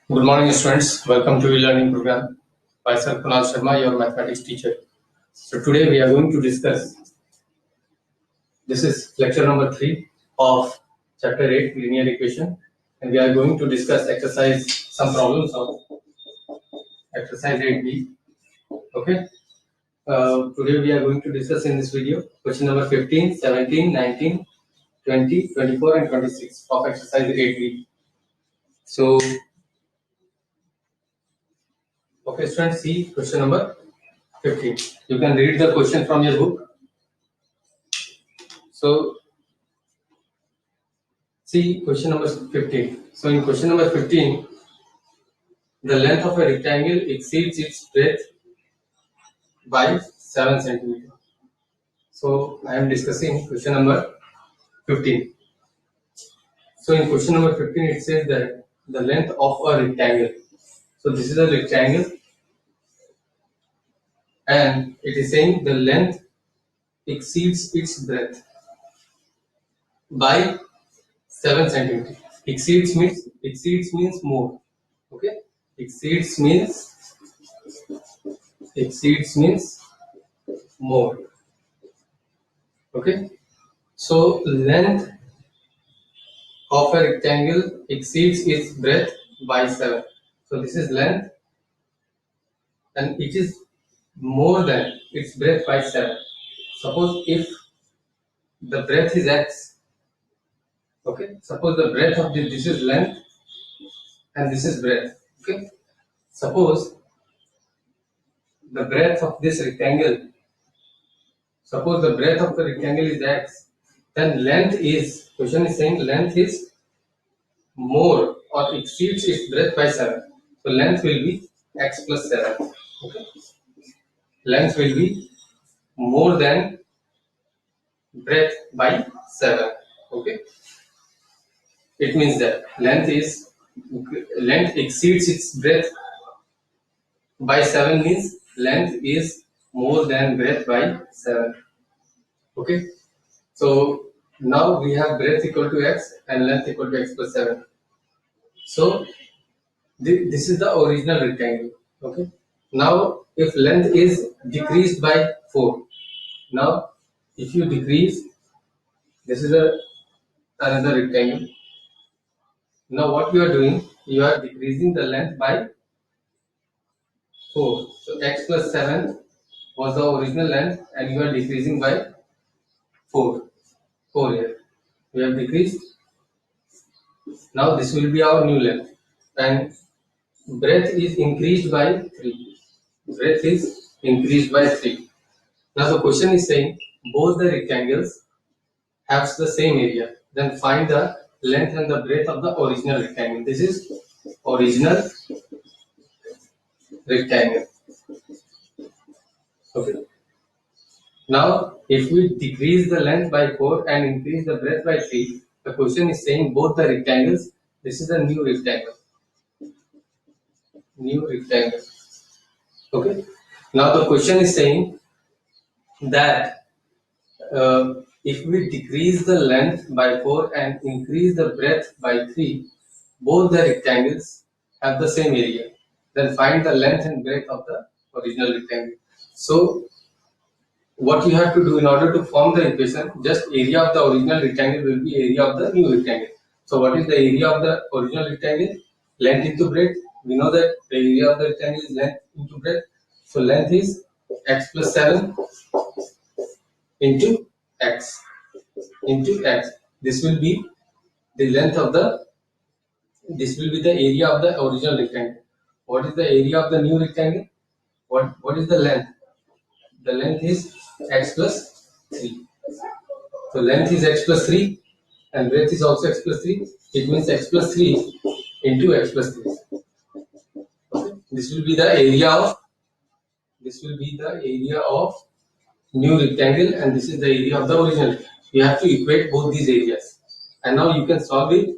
Good morning, students. Welcome to e-learning program. Myself, Kunal Sharma, your mathematics teacher. So today we are going to discuss. This is lecture number 3 of chapter 8, linear equation, and we are going to discuss some problems of exercise 8b. Okay. Today we are going to discuss in this video question number 15, 17, 19, 20, 24, and 26 of exercise 8b. So, okay, students, see question number 15. You can read the question from your book. So, see question number 15. So, in question number 15, the length of a rectangle exceeds its breadth by 7 centimeter. So, I am discussing question number 15. So, in question number 15, it says that the length of a rectangle. So, this is a rectangle, and it is saying the length exceeds its breadth by 7 centimeter. Exceeds means more. Okay, exceeds means more. Okay, so length of a rectangle exceeds its breadth by 7. So this is length, and it is more than its breadth by 7. Suppose if the breadth is x, okay, suppose the breadth of this is length and this is breadth. Okay, suppose the breadth of this rectangle, suppose the breadth of the rectangle is x, then question is saying length is more or exceeds its breadth by 7. So length will be x plus 7. Okay, length will be more than breadth by 7. Okay, it means that length exceeds its breadth by 7 means length is more than breadth by 7. Okay, so now we have breadth equal to x and length equal to x plus 7. So this is the original rectangle. Okay, now if length is decreased by 4, now if you decrease, this is another rectangle. Now what you are doing, you are decreasing the length by 4. So x plus 7 was the original length, and you are decreasing by 4. 4 here. We have decreased. Now this will be our new length, and breadth is increased by 3. Breadth is increased by 3. Now the question is saying both the rectangles have the same area. Then find the length and the breadth of the original rectangle. This is original rectangle. Okay. Now, if we decrease the length by 4 and increase the breadth by 3, the question is saying both the rectangles. This is a new rectangle. New rectangle. Okay. Now the question is saying that if we decrease the length by 4 and increase the breadth by 3, both the rectangles have the same area. Then find the length and breadth of the original rectangle. So what you have to do in order to form the equation, just area of the original rectangle will be area of the new rectangle. So what is the area of the original rectangle? Length into breadth. We know that the area of the rectangle is length into breadth. So length is x plus 7 into x. This will be the length of this will be the area of the original rectangle. What is the area of the new rectangle? What is the length? The length is x plus 3. So length is x plus 3 and breadth is also x plus 3. It means x plus 3 into x plus 3. Okay. This will be the area of new rectangle, and this is the area of the original. You have to equate both these areas, and now you can solve it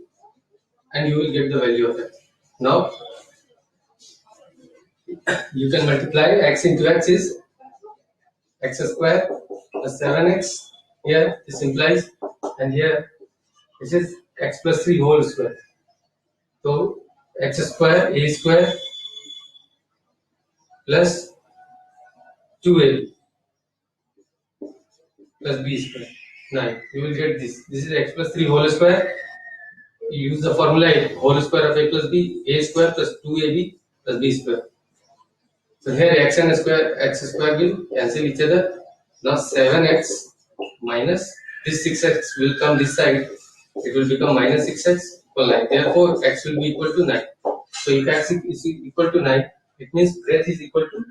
and you will get the value of it. Now you can multiply x into x is x square plus 7x. Here this implies, and here this is x plus 3 whole square. So x square a square plus 2a plus b square 9. You will get this. This is x plus 3 whole square. You use the formula whole square of a plus b, a square plus 2ab plus b square. So here x square will cancel each other. Now 7x minus this 6x will come this side. It will become minus 6x equal 9. Therefore, x will be equal to 9. So if x is equal to 9, it means breadth is equal to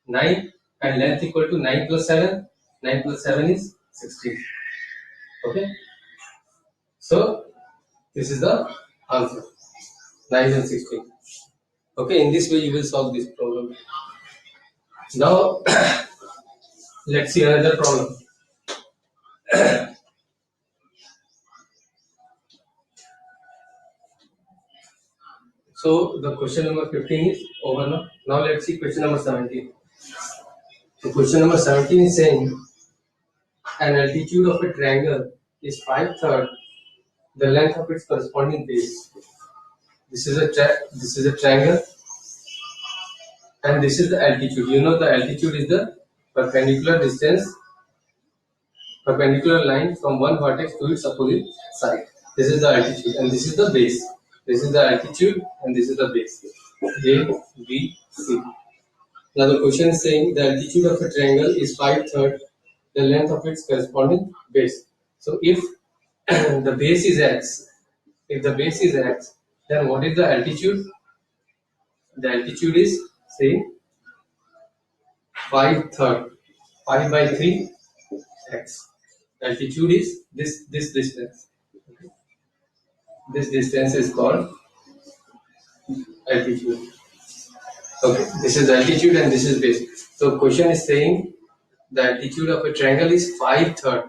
9 and length equal to 9 plus 7. 9 plus 7 is 16. Okay. So this is the answer. 9 and 16. Okay. In this way, you will solve this problem. Now, let's see another problem. So the question number 15 is over now. Now let's see question number 17. So question number 17 is saying an altitude of a triangle is 5/3 the length of its corresponding base. This is a triangle and this is the altitude. You know the altitude is the perpendicular line from one vertex to its opposite side. This is the altitude and this is the base. This is the altitude and this is the base. A, B, C. Now the question is saying the altitude of a triangle is 5/3 the length of its corresponding base. So if the base is x, then what is the altitude? The altitude is saying 5/3, 5 by 3 x. Altitude is this distance. Okay. This distance is called altitude. Okay, this is altitude and this is base. So question is saying the altitude of a triangle is 5/3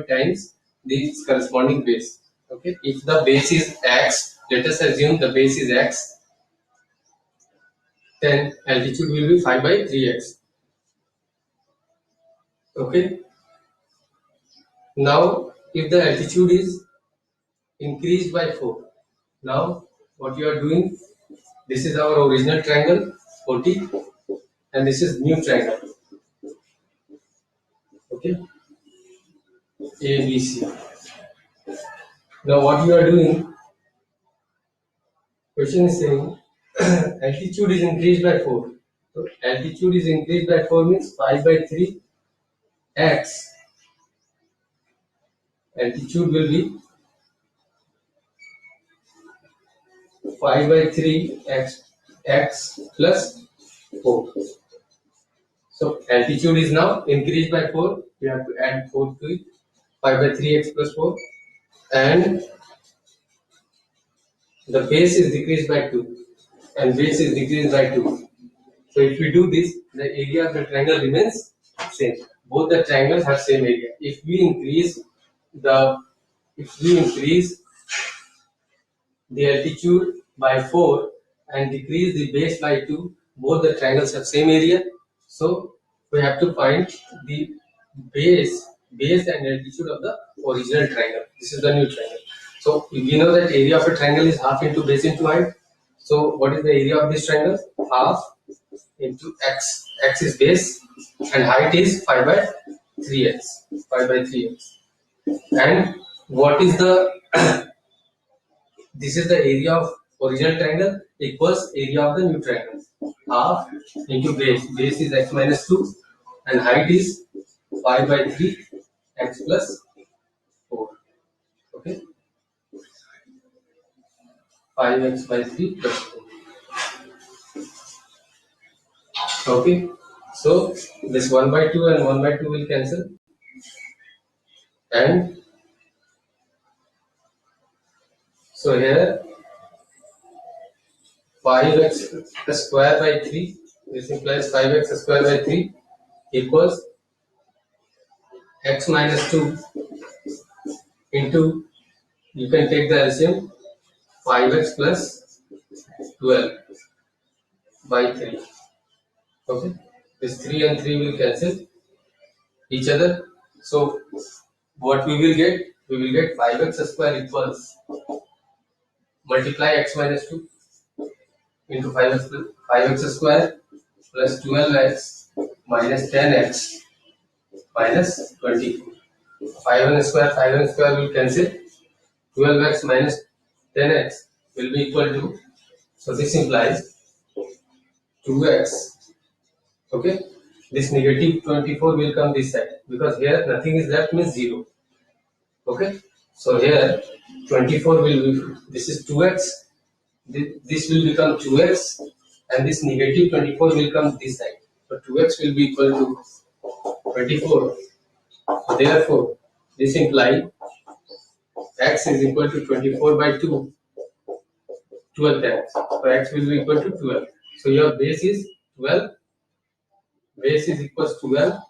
times the corresponding base. Okay, if the base is x, let us assume the base is x, then altitude will be 5 by 3x. Okay. Now, if the altitude is increased by 4, now what you are doing? This is our original triangle 40, and this is new triangle. Okay, ABC. Now, what you are doing? Question is saying altitude is increased by 4. So altitude is increased by 4 means 5 by 3 x. Altitude will be 5 by 3 x plus 4. So altitude is now increased by 4. We have to add 4 to it. 5 by 3x plus 4. And the base is decreased by 2. And base is decreased by 2. So if we do this, the area of the triangle remains same. Both the triangles have same area. If we increase the altitude by 4 and decrease the base by 2, both the triangles have same area. So we have to find the base and altitude of the original triangle. This is the new triangle. So we know that area of a triangle is half into base into height. So what is the area of this triangle? Half into x. X is base and height is 5 by 3x. 5 by 3x. And what is the this is the area of original triangle equals area of the new triangle. Half into base. Base is x minus 2 and height is 5 by 3 x plus 4. Okay. 5x by 3 plus 4. Okay. So this 1 by 2 and 1 by 2 will cancel. And so here 5x square by 3, this implies 5x square by 3 equals x minus 2 into, you can take the LCM, 5x plus 12 by 3. Okay, this 3 and 3 will cancel each other. So what we will get? We will get 5x square equals multiply x minus 2 into 5x square plus 12x minus 10x minus 20. 5 and square will cancel. 12x minus 10x will be equal to, so this implies 2x. Okay, this negative 24 will come this side because here nothing is left, means 0. Okay, so here 24 will be, this is 2x, this will become 2x, and this negative 24 will come this side. So 2x will be equal to 24. Therefore, this implies x is equal to 24 by 2, 12 times. So x will be equal to 12. So your base is 12, base is equals to 12,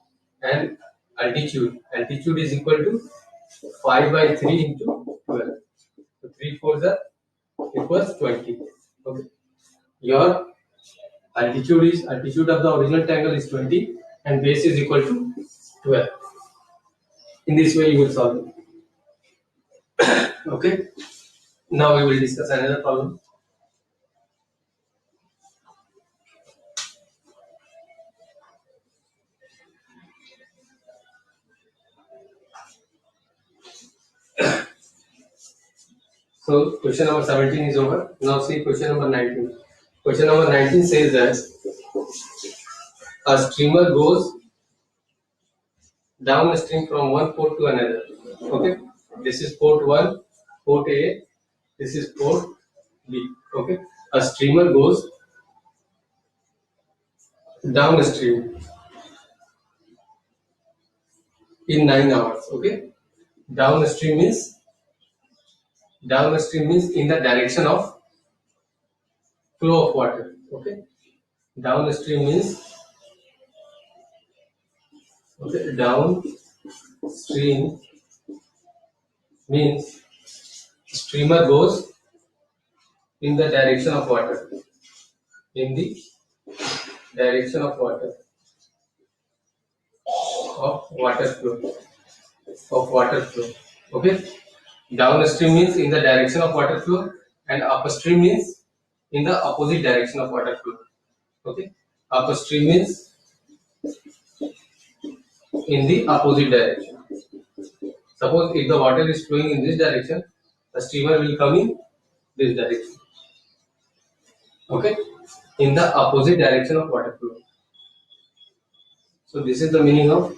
and altitude is equal to 5 by 3 into 12. So 3 4s are equals 20. Okay. Your altitude of the original triangle is 20 and base is equal to 12. In this way you will solve it. Okay. Now we will discuss another problem. So question number 17 is over. Now see question number 19. Question number 19 says that a streamer goes downstream from one port to another. Okay, this is port 1, port A, this is port B. Okay, a streamer goes downstream in 9 hours. Okay, downstream means in the direction of flow of water. Okay, downstream means, okay, downstream means streamer goes in the direction of water, in the direction of water, of water flow. Okay, downstream means in the direction of water flow, and upstream means in the opposite direction of water flow. Okay, upstream means in the opposite direction. Suppose if the water is flowing in this direction, the streamer will come in this direction. Okay, in the opposite direction of water flow. So this is the meaning of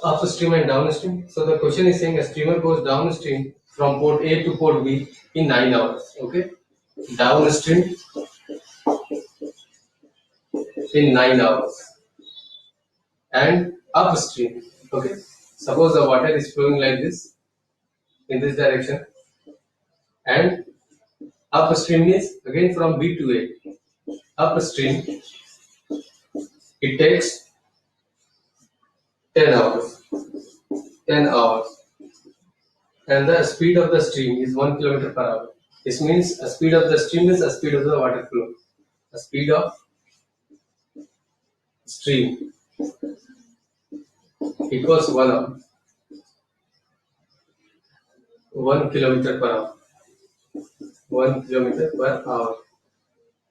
upstream and downstream. So the question is saying a streamer goes downstream from port A to port B in 9 hours. Okay, downstream in 9 hours, and upstream. Okay, suppose the water is flowing like this in this direction, and upstream is again from B to A. Upstream, it takes 10 hours. 10 hours. And the speed of the stream is 1 kilometer per hour. This means a speed of the stream is a speed of the water flow. The speed of stream equals 1 hour. 1 kilometer per hour. 1 kilometer per hour.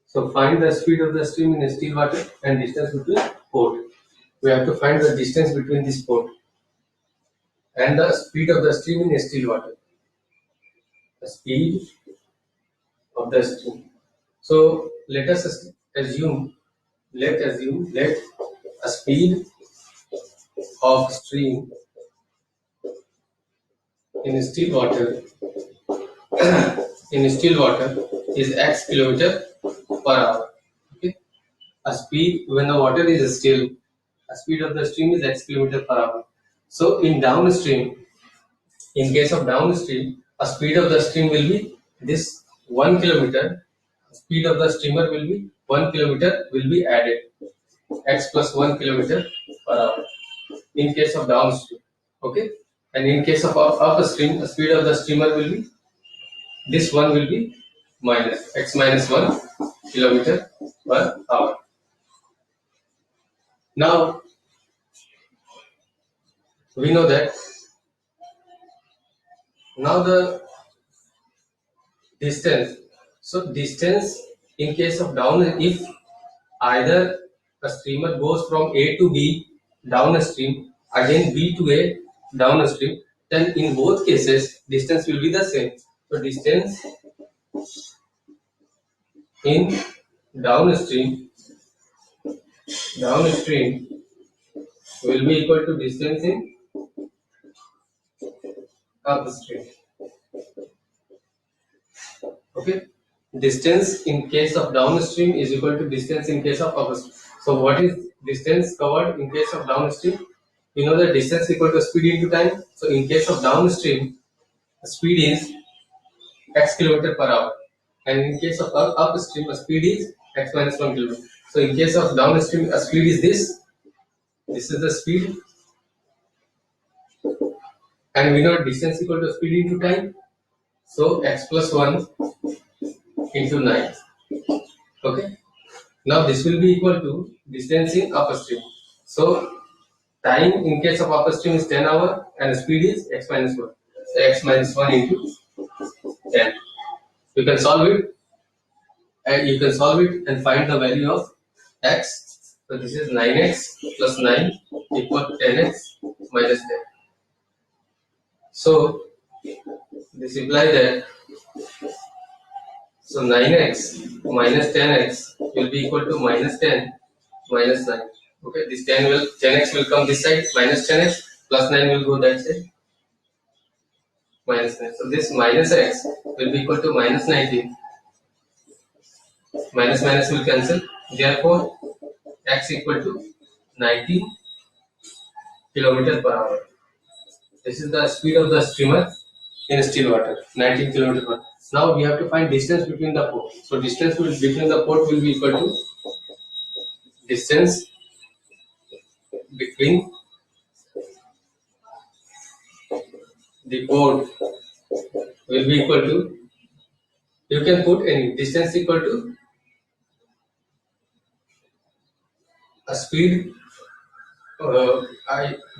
So find the speed of the stream in still water and distance between port. We have to find the distance between this port and the speed of the stream in still water. The speed of the stream. So let us assume, let a speed of stream in still water is x kilometer per hour. Okay, a speed when the water is still, a speed of the stream is x kilometer per hour. So in downstream, in case of downstream, a speed of the stream will be this 1 kilometer. Speed of the streamer will be 1 kilometer will be added, x plus 1 kilometer per hour in case of downstream. Okay, and in case of upstream, the speed of the streamer will be, this one will be minus x minus 1 kilometer per hour. Now we know that now the Distance. So distance in case of down, if either a streamer goes from A to B downstream, again B to A downstream, then in both cases distance will be the same. So distance in downstream will be equal to distance in upstream. Okay, distance in case of downstream is equal to distance in case of upstream. So what is distance covered in case of downstream? You know the distance equal to speed into time. So in case of downstream, speed is x kilometer per hour, and in case of upstream, speed is x minus 1 kilometer. So in case of downstream, speed is this. This is the speed, and we know distance equal to speed into time. So x plus 1 into 9. Okay. Now this will be equal to distance in upstream. So time in case of upstream is 10 hour and speed is x minus 1. So x minus 1 into 10. You can solve it, and you can solve it and find the value of x. So this is 9x plus 9 equal 10x minus 10. So this implies that 9x minus 10x will be equal to minus 10 minus 9. Okay, this 10x will come this side, minus 10x plus 9 will go that side, minus 9. So this minus x will be equal to minus 19. Minus minus will cancel. Therefore, x equal to 19 kilometer per hour. This is the speed of the streamer in still water, 19 kilometer per hour. Now we have to find distance between the port. So distance between the port will be equal to distance between the port will be equal to, you can put any distance equal to a speed.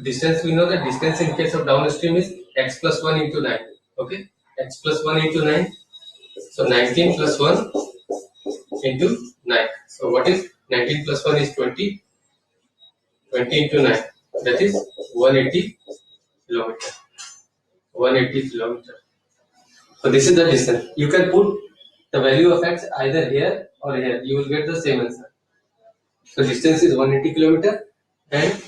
Distance, we know that distance in case of downstream is x plus 1 into 9. Okay, x plus 1 into 9. So 19 plus 1 into 9. So what is 19 plus 1 is 20. 20 into 9, that is 180 kilometer. 180 kilometer. So this is the distance. You can put the value of x either here or here. You will get the same answer. So distance is 180 kilometer and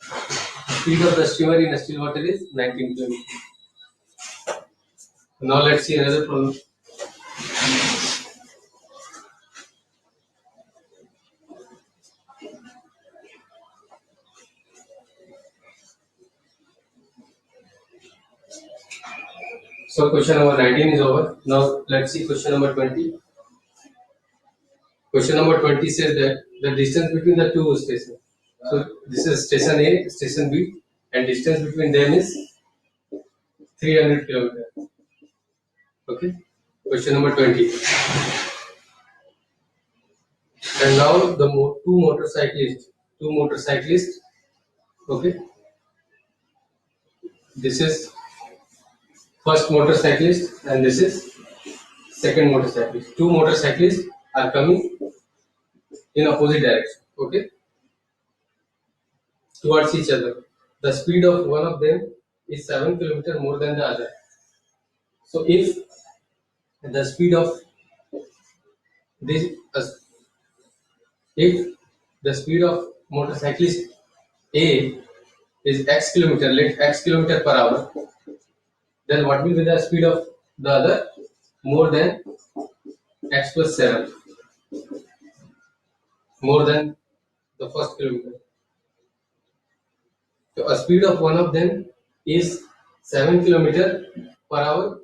speed of the streamer in still water is 19 kilometers. Now let's see another problem. So question number 19 is over. Now let's see question number 20. Question number 20 says that the distance between the two stations. So this is station A, station B, and distance between them is 300 kilometers. Okay. Question number 20. And now the two motorcyclists. Okay. This is first motorcyclist and this is second motorcyclist. Two motorcyclists are coming in opposite direction. Okay. Towards each other. The speed of one of them is 7 kilometers more than the other. So if the speed of this, if the speed of motorcyclist A is x kilometer, let x kilometer per hour, then what will be the speed of the other? More than x plus 7, more than the first kilometer. So a speed of one of them is 7 kilometer per hour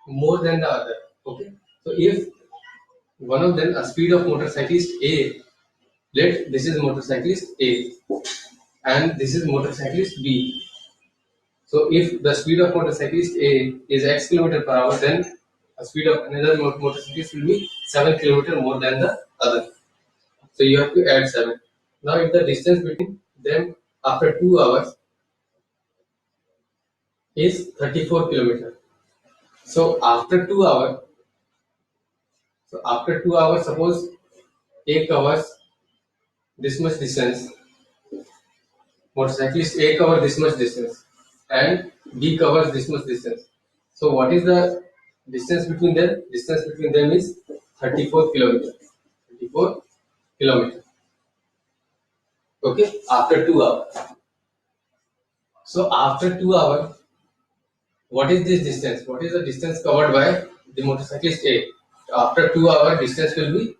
more than the other. Okay. So if one of them, a speed of motorcyclist A, let this is motorcyclist A and this is motorcyclist B. So if the speed of motorcyclist A is x kilometer per hour, then a speed of another motorcyclist will be 7 kilometer more than the other. So you have to add 7. Now if the distance between them after 2 hours is 34 kilometers. So after 2 hours, So after 2 hours, suppose A covers this much distance, motorcyclist A covers this much distance, and B covers this much distance. So what is the distance between them? Distance between them is 34 kilometers. 34 kilometers. Okay, after 2 hours. So after 2 hours, what is this distance? What is the distance covered by the motorcyclist A? After 2 hours, distance will be,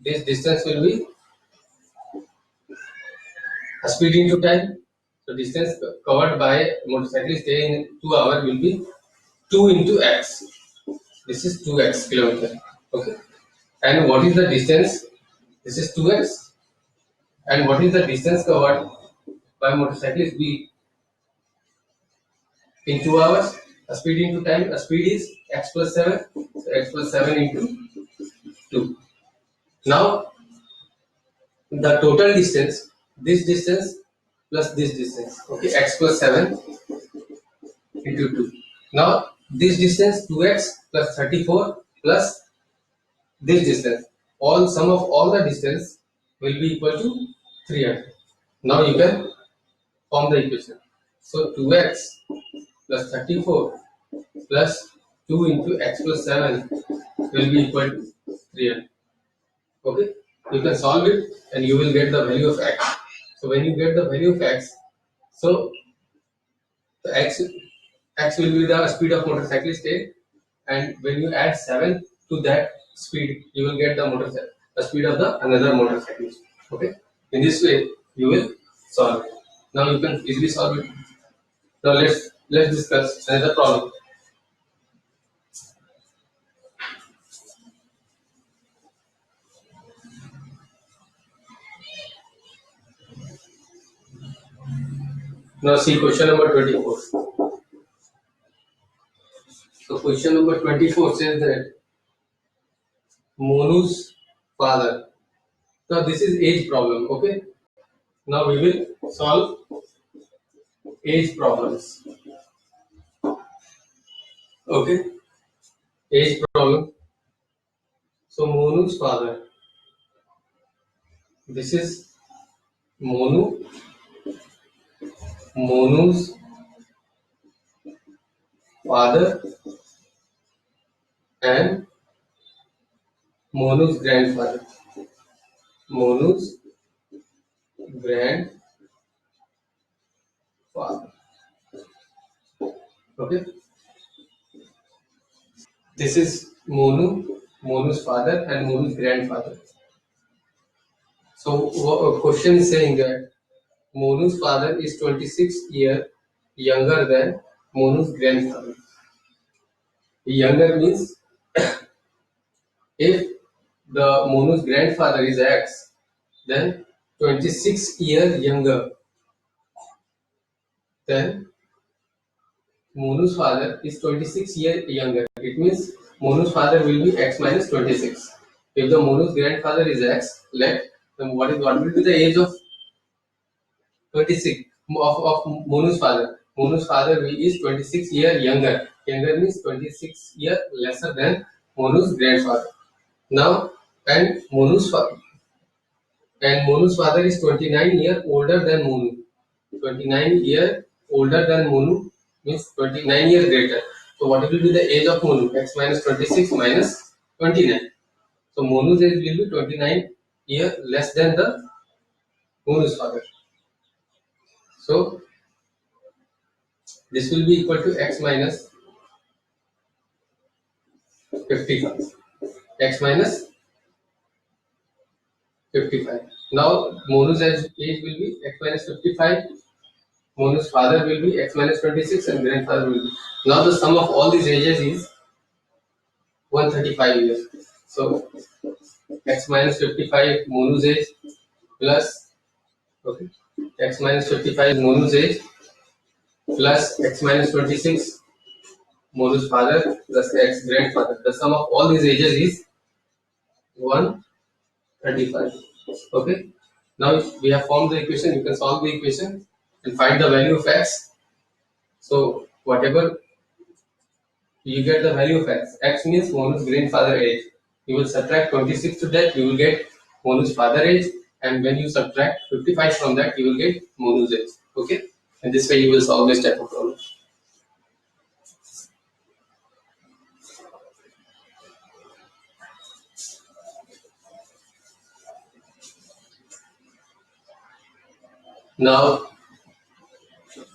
this distance will be a speed into time. So distance covered by motorcyclist A in 2 hours will be 2 into x. This is 2x kilometer. Okay. And what is the distance? This is 2x. And what is the distance covered by motorcyclist B in 2 hours? A speed into time. A speed is x plus 7. So x plus 7 into 2. Now the total distance, this distance plus this distance. Okay, x plus 7 into 2. Now this distance 2x plus 34 plus this distance. All sum of all the distance will be equal to 300. Now you can form the equation. So 2x plus 34 plus 2 into x plus 7 will be equal to 300. Okay, you can solve it and you will get the value of x. So when you get the value of x, so the x will be the speed of motorcyclist A, and when you add 7 to that speed, you will get the speed of the another motorcyclist. Okay, in this way you will solve it. Now you can easily solve it. Now let's discuss another problem. Now see question number 24. So question number 24 says that Monu's father. Now this is age problem. Okay. Now we will solve age problems. Okay. Age problem. So Monu's father. This is Monu. Monu's father and Monu's grandfather. Monu's grandfather. Okay. This is Monu's father and Monu's grandfather. So a question is saying that Monu's father is 26 years younger than Monu's grandfather. Younger means if the Monu's grandfather is X, then 26 years younger than Monu's father is 26 years younger. It means Monu's father will be X minus 26. If the Monu's grandfather is X, then what will be the age of 26 of Monu's father? Monu's father is 26 years younger. Younger means 26 years lesser than Monu's grandfather. Now, and Monu's father is 29 years older than Monu. 29 years older than Monu means 29 years greater. So what will be the age of Monu? X minus 26 minus 29. So Monu's age will be 29 years less than the Monu's father. So this will be equal to x minus 55. X minus 55. Now Monu's age will be x minus 55. Monu's father will be x minus 26 and grandfather will be. Now the sum of all these ages is 135 years. So x minus 55 Monu's age plus x minus 55 Monu's age plus x minus 26 Monu's father plus x grandfather. The sum of all these ages is 135. Okay. Now we have formed the equation. You can solve the equation and find the value of x. So whatever you get the value of x. X means Monu's grandfather age. You will subtract 26 to that, you will get Monu's father age, and when you subtract 55 from that, you will get Monu's age. Okay, and this way you will solve this type of problem. Now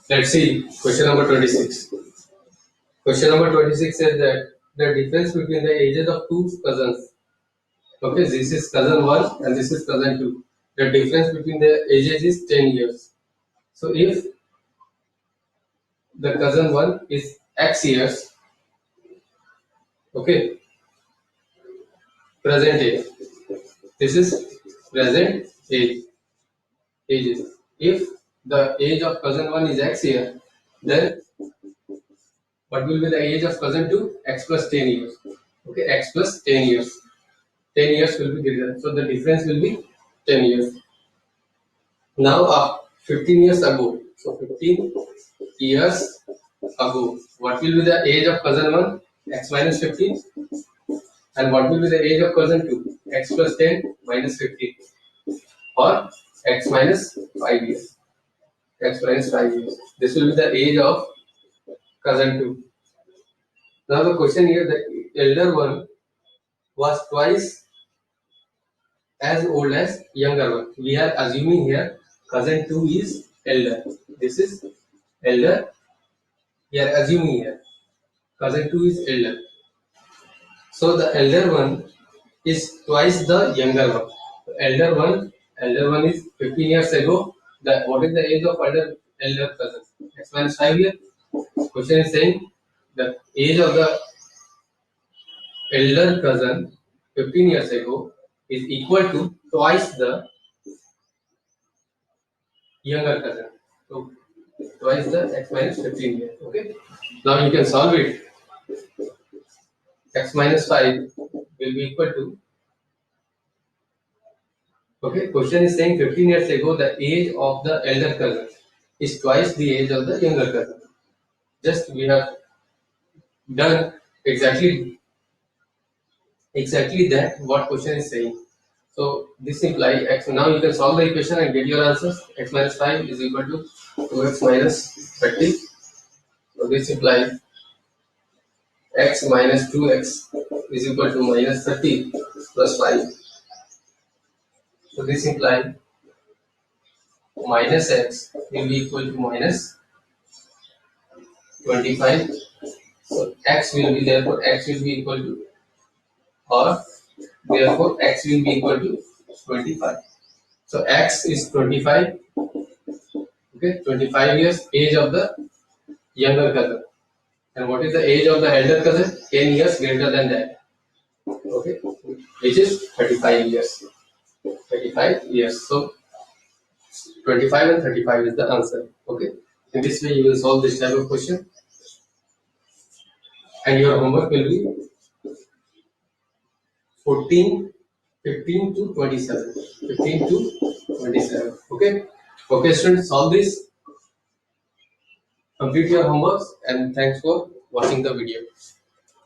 let's see question number 26. Question number 26 says that the difference between the ages of two cousins. Okay, this is cousin 1 and this is cousin 2. The difference between the ages is 10 years. So if the cousin 1 is x years, okay, present age. This is present age ages. If the age of cousin 1 is x year, then what will be the age of cousin 2? X plus 10 years. Okay, x plus 10 years. 10 years will be greater. So the difference will be 10 years. Now, 15 years ago, so 15 years ago, what will be the age of cousin 1? X minus 15. And what will be the age of cousin 2? X plus 10 minus 15. Or x minus 5 years. X minus 5 years. This will be the age of cousin 2. Now the question here, the elder one was twice as old as younger one. We are assuming here cousin 2 is elder. This is elder. We are assuming here cousin 2 is elder. So the elder one is twice the younger one. Elder one is 15 years ago. What is the age of elder cousin? X minus 5 years. Question is saying the age of the elder cousin 15 years ago is equal to twice the younger cousin. So twice the x minus 15 years. Okay. Now you can solve it. X minus 5 will be equal to. Okay. Question is saying 15 years ago the age of the elder cousin is twice the age of the younger cousin. Just we have done exactly that what question is saying. So this implies x. Now you can solve the equation and get your answers. X minus 5 is equal to 2x minus 30. So this implies x minus 2x is equal to minus 30 plus 5. So this implies minus x will be equal to minus 25. So x will be, therefore x will be equal to, or therefore x will be equal to 25. So x is 25. Okay, 25 years age of the younger cousin. And what is the age of the elder cousin? 10 years greater than that. Okay, which is 35 years. 35 years. So 25 and 35 is the answer. Okay, in this way you will solve this type of question. And your homework will be 15 to 27. 15 to 27. Okay. Okay, students, solve this. Complete your homeworks and thanks for watching the video.